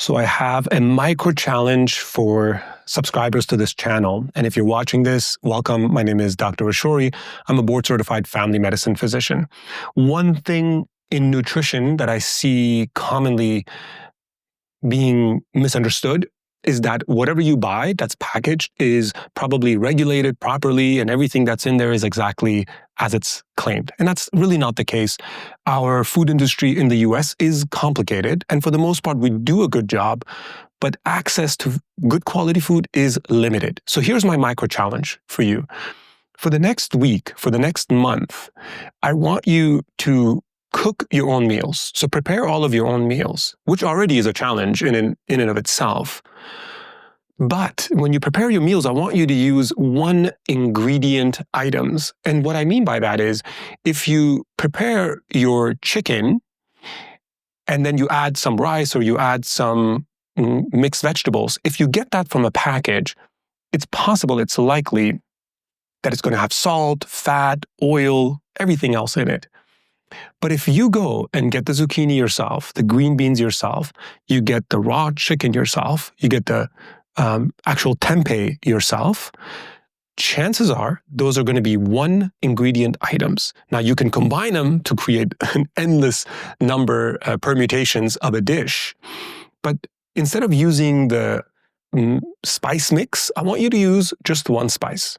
So I have a micro challenge for subscribers to this channel. And if you're watching this, welcome. My name is Dr. Ashori. I'm a board certified family medicine physician. One thing in nutrition that I see commonly being misunderstood is that whatever you buy that's packaged is probably regulated properly and everything that's in there is exactly as it's claimed. And that's really not the case. Our food industry in the US is complicated, and for the most part, we do a good job, but access to good quality food is limited. So here's my micro challenge for you. For the next week, for the next month, I want you to cook your own meals. So prepare all of your own meals, which already is a challenge in and of itself. But when you prepare your meals, I want you to use one ingredient items. And what I mean by that is if you prepare your chicken and then you add some rice or you add some mixed vegetables, if you get that from a package, it's possible, it's likely that it's going to have salt, fat, oil, everything else in it. But if you go and get the zucchini yourself, the green beans yourself, you get the raw chicken yourself, you get the actual tempeh yourself, chances are those are going to be one ingredient items. Now you can combine them to create an endless number permutations of a dish. But instead of using the spice mix, I want you to use just one spice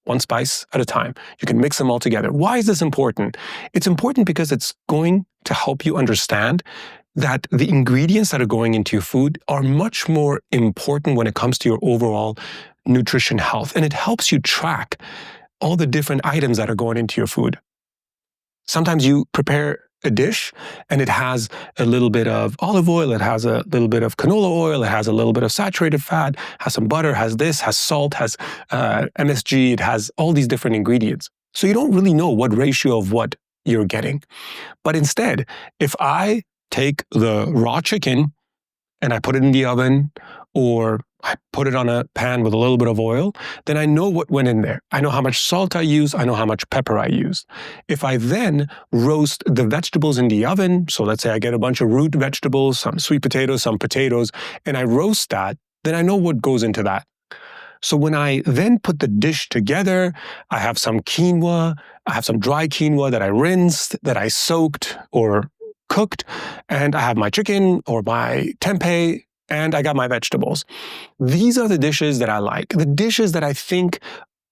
at a time. You can mix them all together. Why is this important? It's important because it's going to help you understand that the ingredients that are going into your food are much more important when it comes to your overall nutrition health. And it helps you track all the different items that are going into your food. Sometimes you prepare a dish and it has a little bit of olive oil, it has a little bit of canola oil, it has a little bit of saturated fat, has some butter, has this, has salt, has MSG, it has all these different ingredients. So you don't really know what ratio of what you're getting. But instead, if I take the raw chicken and I put it in the oven or I put it on a pan with a little bit of oil, then I know what went in there. I know how much salt I used. I know how much pepper I used. If I then roast the vegetables in the oven, so let's say I get a bunch of root vegetables, some sweet potatoes, some potatoes, and I roast that, then I know what goes into that. So when I then put the dish together, I have some quinoa, I have some dry quinoa that I rinsed, that I soaked or cooked, and I have my chicken or my tempeh, and I got my vegetables. These are the dishes that I like. The dishes that I think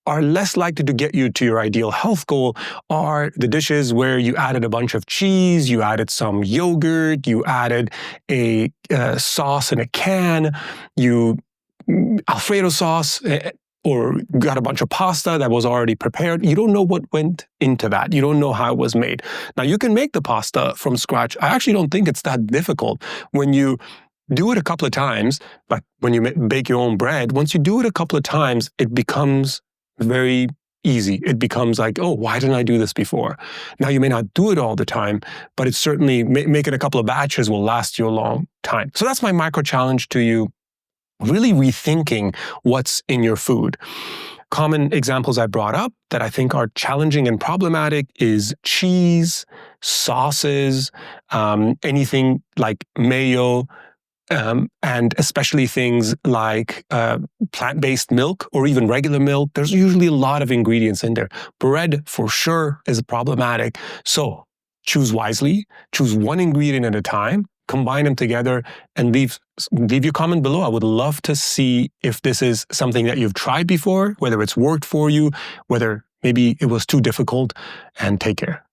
are less likely to get you to your ideal health goal are the dishes where you added a bunch of cheese, you added some yogurt, you added a sauce in a can, Alfredo sauce, or got a bunch of pasta that was already prepared. You don't know what went into that. You don't know how it was made. Now, you can make the pasta from scratch. I actually don't think it's that difficult. When you do it a couple of times, like when you bake your own bread, once you do it a couple of times, it becomes very easy. It becomes like, oh, why didn't I do this before? Now, you may not do it all the time, but it's certainly, making a couple of batches will last you a long time. So that's my micro challenge to you. Really rethinking what's in your food. Common examples I brought up that I think are challenging and problematic is cheese, sauces, anything like mayo, and especially things like plant-based milk or even regular milk. There's usually a lot of ingredients in there. Bread, for sure, is problematic. So choose wisely, choose one ingredient at a time, combine them together, and leave your comment below. I would love to see if this is something that you've tried before, whether it's worked for you, whether maybe it was too difficult, and take care.